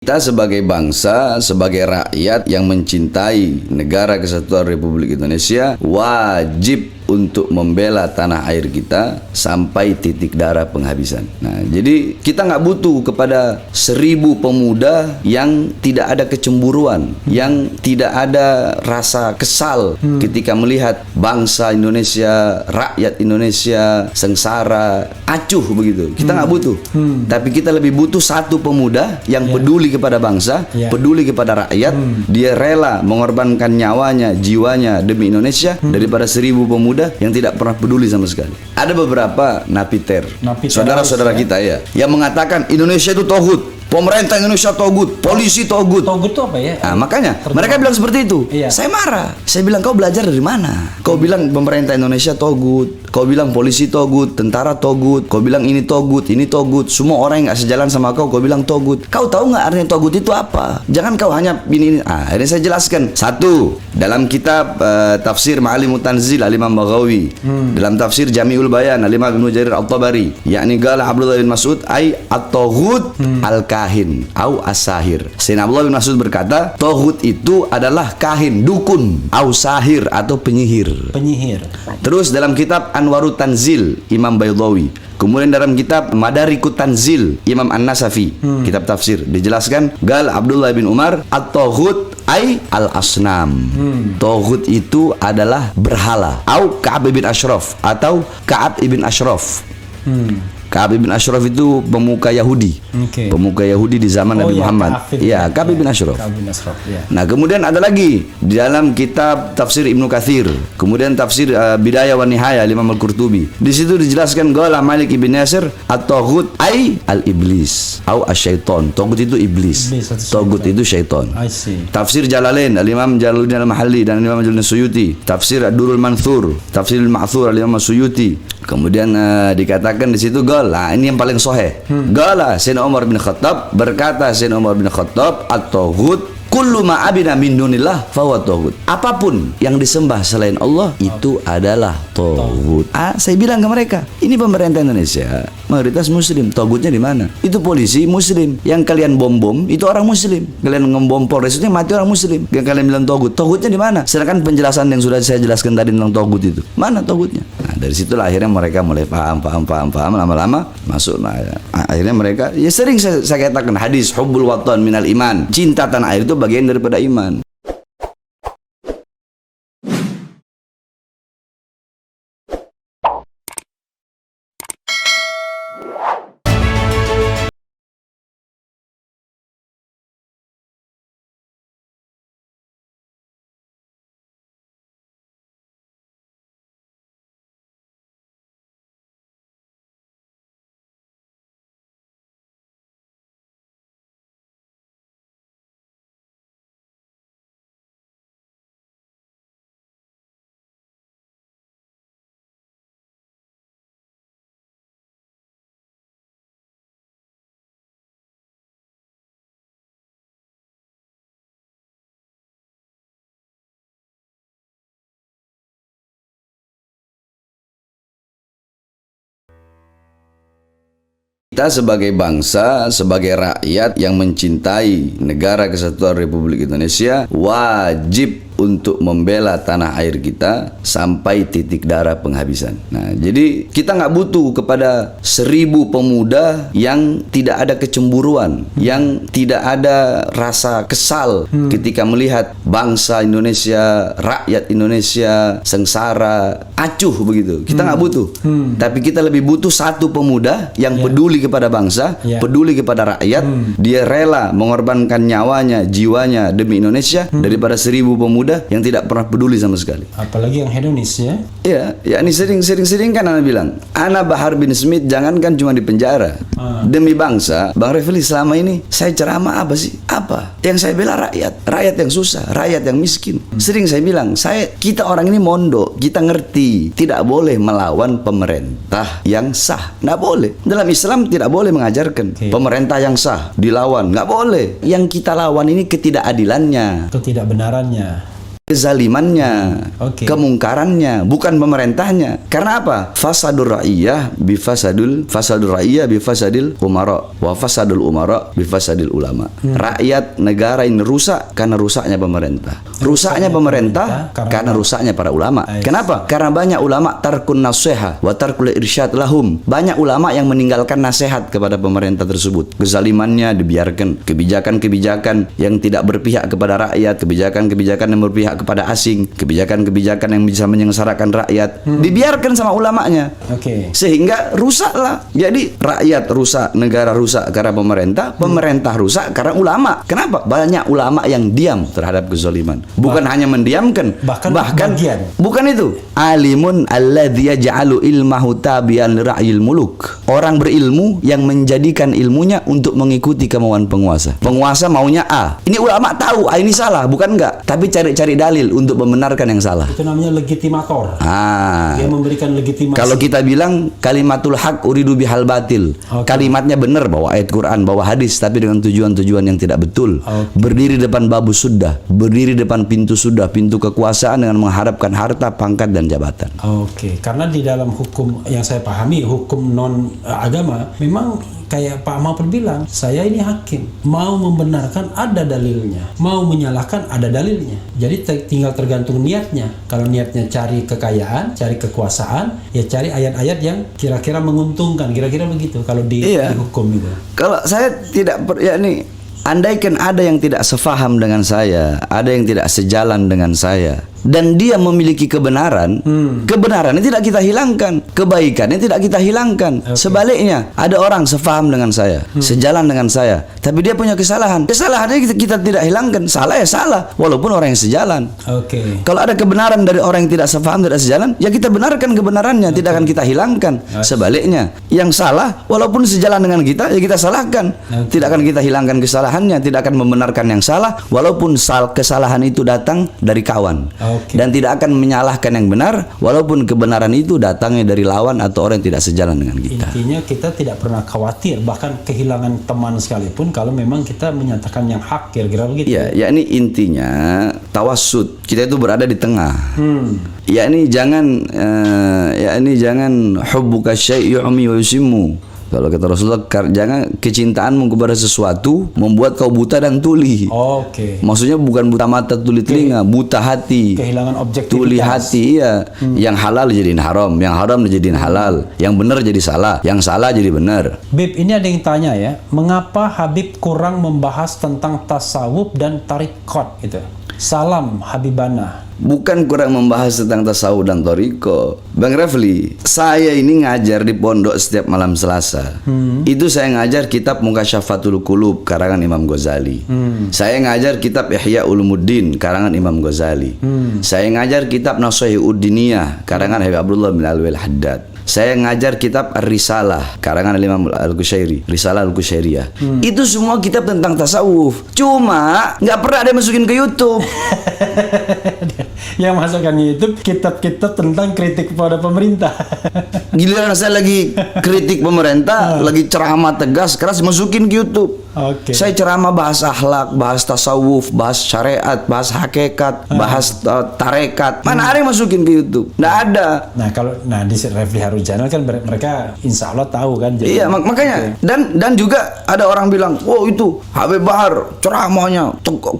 Kita sebagai bangsa, sebagai rakyat yang mencintai negara kesatuan Republik Indonesia, wajib untuk membela tanah air kita sampai titik darah penghabisan. Nah, jadi kita nggak butuh kepada 1000 pemuda yang tidak ada kecemburuan, yang tidak ada rasa kesal ketika melihat bangsa Indonesia, rakyat Indonesia sengsara, acuh begitu. Kita nggak butuh. Tapi kita lebih butuh satu pemuda yang peduli kepada bangsa, peduli kepada rakyat. Dia rela mengorbankan nyawanya, jiwanya demi Indonesia daripada 1000 pemuda yang tidak pernah peduli sama sekali. Ada beberapa napiter, saudara-saudara kita yang mengatakan Indonesia itu toghut. Pemerintah Indonesia togut, polisi togut. Togut itu apa ya? Nah, makanya mereka bilang seperti itu. Saya marah. Saya bilang, kau belajar dari mana? Kau bilang pemerintah Indonesia togut, kau bilang polisi togut, tentara togut, kau bilang ini togut, ini togut. Semua orang yang nggak sejalan sama kau bilang togut. Kau tahu nggak artinya togut itu apa? Jangan kau hanya ini. Ini saya jelaskan. Satu, dalam kitab tafsir Ma'alimut Tanzil Al-Imam Baghawi, dalam tafsir Jami'ul Bayan Al-Imam Ibnu Jarir At-Tabari, yakni qala Abdullah bin Mas'ud ay at-toghut al-kahin au as-sahir. Sayyidina Abdullah bin Mas'ud berkata, toghut itu adalah kahin, dukun, au sahir atau penyihir. Terus dalam kitab Anwarut Tanzil Imam Baydawi, kemudian dalam kitab Madarikut Tanzil Imam An-Nasafi, kitab tafsir, dijelaskan gal Abdullah bin Umar at-toghut ay al-asnam. Toghut itu adalah berhala. Au Ka'ab bin Ashraf atau Ka'ab ibn Ashraf. Ka'ab bin Ashraf itu pemuka Yahudi. Pemuka Yahudi di zaman Nabi Muhammad. Ka'ab bin Ashraf. Nah, kemudian ada lagi di dalam kitab tafsir Ibnu Katsir, kemudian tafsir Bidayah wa Nihayah Imam Al-Qurtubi. Di situ dijelaskan qala Malik ibn Yasir at-toghut ay al-iblis au asyaiton. Toghut itu iblis. Toghut itu syaiton. Tafsir Jalalain Al-Imam Jalaluddin Al-Mahalli dan Imam Jalaluddin Suyuti, tafsir Ad-Durrul Manthur, tafsir Al-Ma'thur Al-Imam Suyuti. Kemudian dikatakan di situ ini yang paling sahih. Gala Sayyidina Umar bin Khattab, berkata Sayyidina Umar bin Khattab, at-toghut kullu ma abina min dunillah fahuwa toghut. Apapun yang disembah selain Allah itu adalah toghut. Saya bilang ke mereka, ini pemerintah Indonesia mayoritas muslim. Toghutnya di mana? Itu polisi muslim. Yang kalian bom itu orang muslim. Kalian ngebom Polres itu mati orang muslim. Yang kalian bilang toghut, toghutnya di mana? Sedangkan penjelasan yang sudah saya jelaskan tadi tentang toghut itu, mana toghutnya? Nah, dari situlah akhirnya mereka mulai paham, lama-lama masuk. Nah, akhirnya mereka sering saya katakan hadis hubbul watan minal iman. Cinta tanah air itu bagian daripada iman. Kita sebagai bangsa, sebagai rakyat yang mencintai negara kesatuan Republik Indonesia, wajib untuk membela tanah air kita sampai titik darah penghabisan. Nah, jadi kita nggak butuh kepada 1000 pemuda yang tidak ada kecemburuan, yang tidak ada rasa kesal ketika melihat bangsa Indonesia, rakyat Indonesia sengsara, acuh begitu. Kita nggak butuh. Tapi kita lebih butuh satu pemuda yang peduli kepada bangsa, peduli kepada rakyat. Dia rela mengorbankan nyawanya, jiwanya demi Indonesia daripada 1000 pemuda yang tidak pernah peduli sama sekali. Apalagi yang hedonis ya. Ini sering kan anak bilang, Ana Bahar bin Smith jangankan cuma di penjara. Demi bangsa, Bang Refli selama ini saya ceramah apa sih? Apa? Yang saya bela rakyat yang susah, rakyat yang miskin. Sering saya bilang, kita orang ini mondok, kita ngerti, tidak boleh melawan pemerintah yang sah. Nggak boleh. Dalam Islam tidak boleh mengajarkan pemerintah yang sah dilawan, nggak boleh. Yang kita lawan ini ketidakadilannya, ketidakbenarannya. kezalimannya, kemungkarannya, bukan pemerintahnya. Karena apa? Fasadur ra'iyah fasadul ra'iyah bifasadil umara wa fasadul umara bifasadil ulama. Rakyat negara ini rusak karena rusaknya pemerintah. Rusaknya pemerintah karena rusaknya para ulama. Kenapa? Karena banyak ulama tarkun nasiha wa tarkul irsyad lahum. Banyak ulama yang meninggalkan nasihat kepada pemerintah tersebut. Kezalimannya dibiarkan, kebijakan-kebijakan yang tidak berpihak kepada rakyat, kebijakan-kebijakan yang berpihak kepada asing, kebijakan-kebijakan yang bisa menyengsarakan rakyat, dibiarkan sama ulamanya. Sehingga rusaklah. Jadi rakyat rusak, negara rusak karena pemerintah, pemerintah rusak karena ulama. Kenapa? Banyak ulama yang diam terhadap kezaliman. Bukan hanya mendiamkan, bahkan bukan itu. Alimun alladzi yaj'alu ilmahu tabi'an li ra'yil muluk. Orang berilmu yang menjadikan ilmunya untuk mengikuti kemauan penguasa. Penguasa maunya A. Ini ulama tahu A ini salah, bukan enggak, tapi cari-cari dalil untuk membenarkan yang salah. Itu namanya legitimator. Dia memberikan legitimasi. Kalau kita bilang kalimatul haq uridu bihal batil. Kalimatnya benar, bawa ayat Quran, bawa hadis, tapi dengan tujuan-tujuan yang tidak betul. Berdiri depan babu sudah, berdiri depan pintu sudah, pintu kekuasaan dengan mengharapkan harta, pangkat dan jabatan. Karena di dalam hukum yang saya pahami, hukum non agama, memang kayak Pak Mahfud bilang, saya ini hakim, mau membenarkan ada dalilnya, mau menyalahkan ada dalilnya. Jadi tinggal tergantung niatnya. Kalau niatnya cari kekayaan, cari kekuasaan, ya cari ayat-ayat yang kira-kira menguntungkan, kira-kira begitu. Kalau di hukum itu. Kalau saya tidak andaikan ada yang tidak sefaham dengan saya, ada yang tidak sejalan dengan saya, dan dia memiliki kebenaran, kebenarannya tidak kita hilangkan, kebaikannya tidak kita hilangkan. Sebaliknya, ada orang sefaham dengan saya, sejalan dengan saya, tapi dia punya kesalahan. Kesalahannya kita tidak hilangkan. Salah ya salah, walaupun orang yang sejalan. Kalau ada kebenaran dari orang yang tidak sefaham, tidak sejalan, ya kita benarkan kebenarannya, tidak akan kita hilangkan. Sebaliknya, yang salah, walaupun sejalan dengan kita, ya kita salahkan. Tidak akan kita hilangkan kesalahannya, tidak akan membenarkan yang salah, walaupun kesalahan itu datang dari kawan. Dan tidak akan menyalahkan yang benar, walaupun kebenaran itu datangnya dari lawan atau orang yang tidak sejalan dengan kita. Intinya kita tidak pernah khawatir, bahkan kehilangan teman sekalipun, kalau memang kita menyatakan yang hak, kira-kira begitu. Ya ini intinya tawassut. Kita itu berada di tengah. Ini jangan hubbuka syai' yu'mi wa yusimmu. Kalau kata Rasulullah, jangan kecintaanmu kepada sesuatu membuat kau buta dan tuli. Maksudnya bukan buta mata tuli telinga, buta hati. Kehilangan objektivitas. Tuli hati, Yang halal jadiin haram, yang haram jadiin halal, yang benar jadi salah, yang salah jadi benar. Bib, ini ada yang tanya ya, mengapa Habib kurang membahas tentang tasawuf dan tarikot gitu? Salam Habibana. Bukan kurang membahas tentang tasawuf dan thariqah. Bang Refli, saya ini ngajar di pondok setiap malam Selasa. Itu saya ngajar kitab Mukasyaffatul Qulub karangan Imam Ghazali. Saya ngajar kitab Ihya Ulumuddin karangan Imam Ghazali. Saya ngajar kitab Nashaihuddiniyah karangan Habib Abdullah bin Alwi Al-Haddad. Saya ngajar kitab Ar-Risalah karangan Imam Al-Qushairi, Risalah Al-Qushairiyah. Itu semua kitab tentang tasawuf. Cuma nggak pernah ada masukin ke YouTube. Yang masukkan YouTube kitab-kitab tentang kritik kepada pemerintah. Giliran saya lagi kritik pemerintah, lagi ceramah tegas keras, masukin ke YouTube. Saya ceramah bahas akhlak, bahas tasawuf, bahas syariat, bahas hakikat, bahas tarekat. Mana ada yang masukin ke YouTube? Nggak ada. Nah di Refli Harun Channel kan mereka insya Allah tahu kan. Iya, makanya. Dan juga ada orang bilang, itu Habib Bahar ceramahnya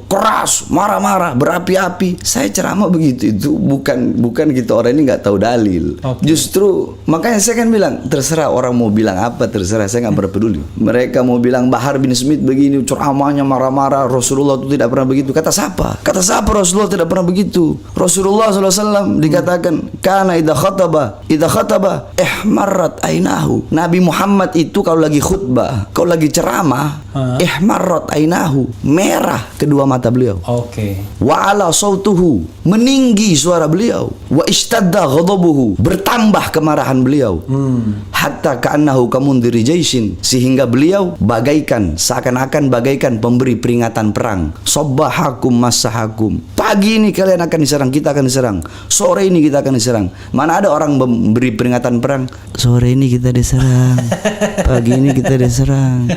keras, marah-marah, berapi-api. Saya ceramah begitu itu bukan gitu, orang ini nggak tahu dalil. Justru makanya saya kan bilang, terserah orang mau bilang apa, terserah, saya nggak berpeduli. Mereka mau bilang Bahar bin Smith begini, ceramahnya marah-marah, Rasulullah itu tidak pernah begitu. Kata siapa Rasulullah tidak pernah begitu? Rasulullah SAW dikatakan, karena idza khataba ihmarrat ainahu. Nabi Muhammad itu kalau lagi khutbah, kalau lagi ceramah, ihmarrat ainahu, merah kedua mata beliau. Wa ala sautuhu, meninggi suara beliau. Wa ishtadda ghadabuhu, bertambah kemarahan beliau. Hatta ka'annahu kamundiri jaisin, sehingga beliau seakan-akan bagaikan pemberi peringatan perang. Sobbahakum masahakum, pagi ini kalian akan diserang, kita akan diserang. Sore ini kita akan diserang. Mana ada orang memberi peringatan perang, sore ini kita diserang, pagi ini kita diserang.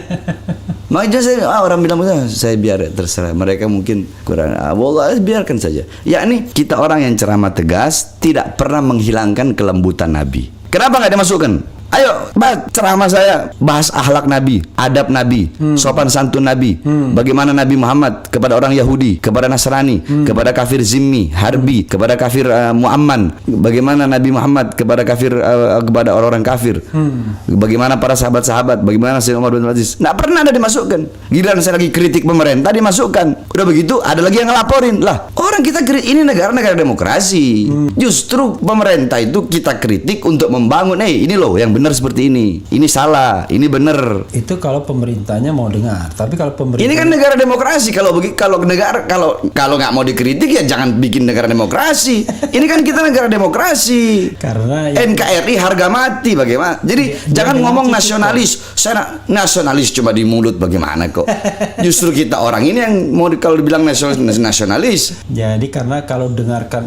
Makanya orang bilang saya biar terserah. Mereka mungkin kurang. Wallah biarkan saja. Yakni kita orang yang ceramah tegas tidak pernah menghilangkan kelembutan Nabi. Kenapa nggak dimasukkan? Ayo, ceramah saya bahas akhlak Nabi, adab Nabi, sopan santun Nabi, bagaimana Nabi Muhammad kepada orang Yahudi, kepada Nasrani, kepada kafir zimmi, harbi, kepada kafir muamman, bagaimana Nabi Muhammad kepada kafir kepada orang-orang kafir, bagaimana para sahabat-sahabat, bagaimana Sayyidina Umar bin Aziz. Nggak pernah ada dimasukkan. Giliran saya lagi kritik pemerintah dimasukkan. Udah begitu ada lagi yang ngelaporin lah. Orang kita ini negara demokrasi. Justru pemerintah itu kita kritik untuk membangun. Ini loh yang benar seperti ini salah, ini benar. Itu kalau pemerintahnya mau dengar. Tapi kalau pemerintah ini kan negara demokrasi. Kalau nggak mau dikritik ya jangan bikin negara demokrasi. Ini kan kita negara demokrasi. Karena NKRI harga mati bagaimana? Jadi jangan ngomong nasionalis. Saya nasionalis cuma di mulut bagaimana kok? Justru kita orang ini yang mau kalau dibilang nasionalis. Jadi karena kalau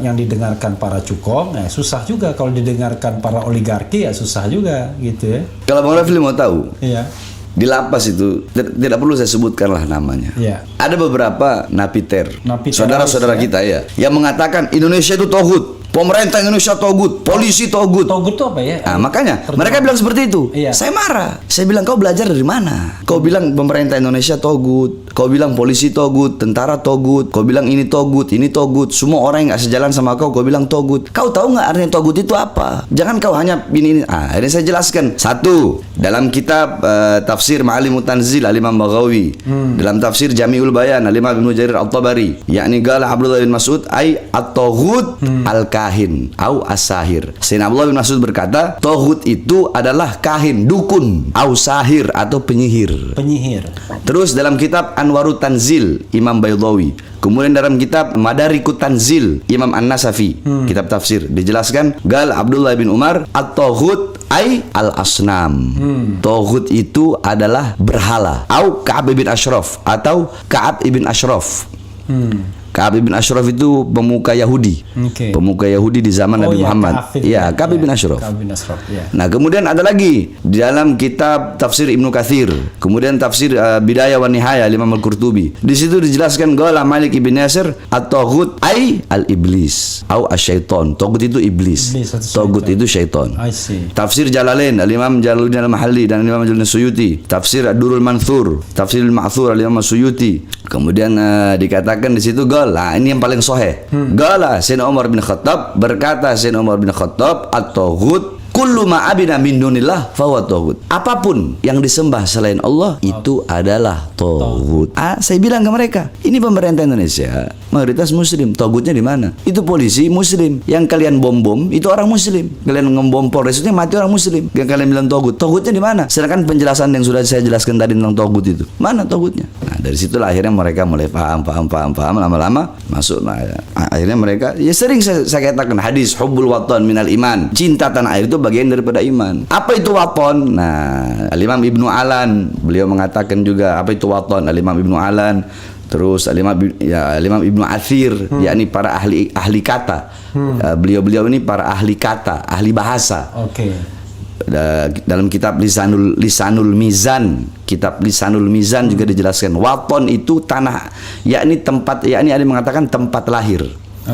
yang didengarkan para cukong, susah juga. Kalau didengarkan para oligarki ya susah juga. Gitu ya. Kalau Bang Rafli mau tahu, iya. Di lapas itu tidak perlu saya sebutkanlah namanya. Iya. Ada beberapa napiter, saudara-saudara kita ya, yang mengatakan Indonesia itu togut. Pemerintah Indonesia togut, polisi togut. Togut itu apa ya? Nah, makanya mereka bilang seperti itu. Iya. Saya marah. Saya bilang kau belajar dari mana? Kau bilang pemerintah Indonesia togut, kau bilang polisi togut, tentara togut, kau bilang ini togut, ini togut. Semua orang yang nggak sejalan sama kau bilang togut. Kau tahu nggak artinya togut itu apa? Jangan kau hanya ini. Ini saya jelaskan. Satu, dalam kitab tafsir Ma'alimut Tanzil Al-Imam Baghawi, dalam tafsir Jami'ul Bayan Al-Imam Ibnu Jarir At-Tabari, yakni qala Abdullah bin Mas'ud ay at-taghut al-kahin au as-sahir. Sayyidina Abdullah bin Mas'ud berkata, taghut itu adalah kahin, dukun, au sahir atau penyihir. Terus dalam kitab Anwarut Tanzil Imam Baydawi, kemudian dalam kitab Madarikut Tanzil Imam An-Nasafi, kitab tafsir, dijelaskan gal Abdullah bin Umar at-taghut ay al-asnam. Taghut itu adalah berhala. Au Ka'ab bin Ashraf atau Ka'ab ibn Ashraf. Ka'ab bin Ashraf itu pemuka Yahudi. Pemuka Yahudi di zaman Nabi Muhammad. Iya, Ka'ab bin Ashraf. Nah, kemudian ada lagi di dalam kitab tafsir Ibnu Katsir, kemudian tafsir Bidayah wa Nihayah Imam Al-Qurtubi. Di situ dijelaskan qala Malik ibn Nasir at-taghut ay al-iblis au asyaiton. Taghut itu iblis. Taghut itu syaitan. Tafsir Jalalain Al-Imam Jalaluddin Al-Mahalli dan Imam Jalaluddin Suyuti, tafsir Ad-Durrul Manthur, tafsir Al-Ma'thur Al-Imam Suyuti. Kemudian dikatakan di situ ini yang paling sahih. Gala Sayyidina Umar bin Khattab, berkata Sayyidina Umar bin Khattab, at-taghut kullu ma abida min dunillah fahuwa taghut. Apapun yang disembah selain Allah itu adalah taghut. Saya bilang ke mereka, ini pemerintah Indonesia mayoritas muslim. Taghutnya di mana? Itu polisi muslim. Yang kalian bom itu orang muslim. Kalian ngebom Polres itu mati orang muslim. Yang kalian bilang taghut. Taghutnya di mana? Sedangkan penjelasan yang sudah saya jelaskan tadi tentang taghut itu. Mana taghutnya? Nah, dari situlah akhirnya mereka mulai paham lama-lama masuk. Nah, akhirnya mereka sering saya katakan hadis hubbul watan minal iman. Cinta tanah air itu bagian daripada iman. Apa itu waton? Nah, Al-Imam Ibnu Alan beliau mengatakan juga apa itu waton. Al-Imam Ibnu Alan, terus Al-Imam Ibnu Athir, yakni para ahli kata. Beliau ini para ahli kata, ahli bahasa. Dalam kitab Lisanul Mizan, kitab Lisanul Mizan juga dijelaskan waton itu tanah, yakni tempat, yakni ada yang mengatakan tempat lahir.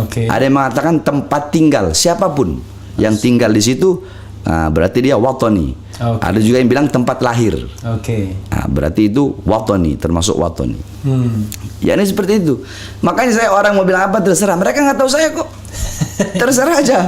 Ada yang mengatakan tempat tinggal siapapun yang tinggal di situ. Berarti dia watoni. Ada juga yang bilang tempat lahir. Berarti itu watoni, termasuk watoni. Ya ini seperti itu. Makanya saya orang mau bilang apa terserah. Mereka nggak tahu saya kok. Terserah aja.